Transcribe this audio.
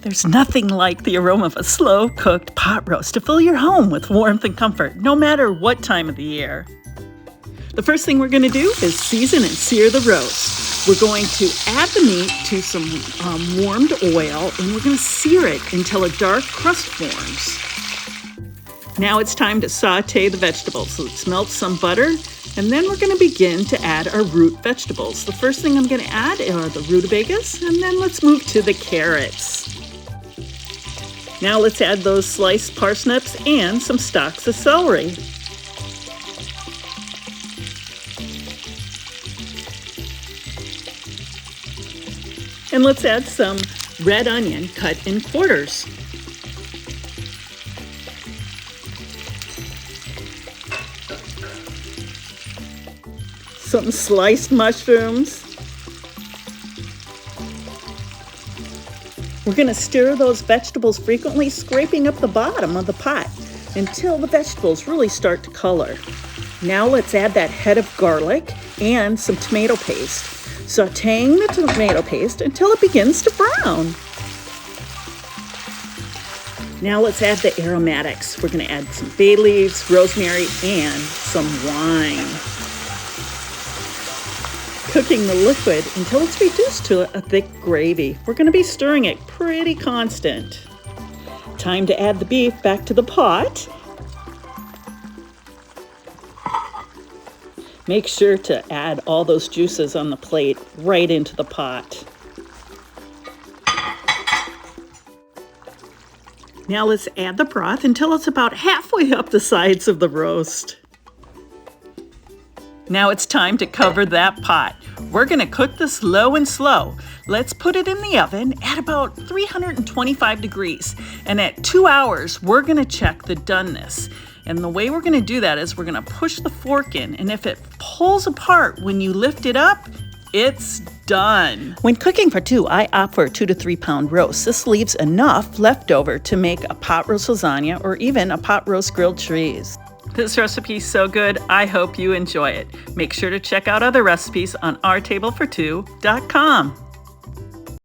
There's nothing like the aroma of a slow-cooked pot roast to fill your home with warmth and comfort, no matter what time of the year. The first thing we're going to do is season and sear the roast. We're going to add the meat to some warmed oil, and we're going to sear it until a dark crust forms. Now it's time to saute the vegetables. So let's melt some butter, and then we're going to begin to add our root vegetables. The first thing I'm going to add are the rutabagas, and then let's move to the carrots. Now let's add those sliced parsnips and some stalks of celery. And let's add some red onion cut in quarters. Some sliced mushrooms. We're going to stir those vegetables frequently, scraping up the bottom of the pot until the vegetables really start to color. Now let's add that head of garlic and some tomato paste, sauteing the tomato paste until it begins to brown. Now let's add the aromatics. We're going to add some bay leaves, rosemary, and some wine. Cooking the liquid until it's reduced to a thick gravy. We're going to be stirring it pretty constant. Time to add the beef back to the pot. Make sure to add all those juices on the plate right into the pot. Now let's add the broth until it's about halfway up the sides of the roast. Now it's time to cover that pot. We're going to cook this low and slow. Let's put it in the oven at about 325 degrees. And at 2 hours, we're going to check the doneness. And the way we're going to do that is we're going to push the fork in. And if it pulls apart when you lift it up, it's done. When cooking for two, I opt for a 2 to 3 pound roast. This leaves enough left over to make a pot roast lasagna or even a pot roast grilled cheese. This recipe is so good, I hope you enjoy it. Make sure to check out other recipes on ourtablefor2.com.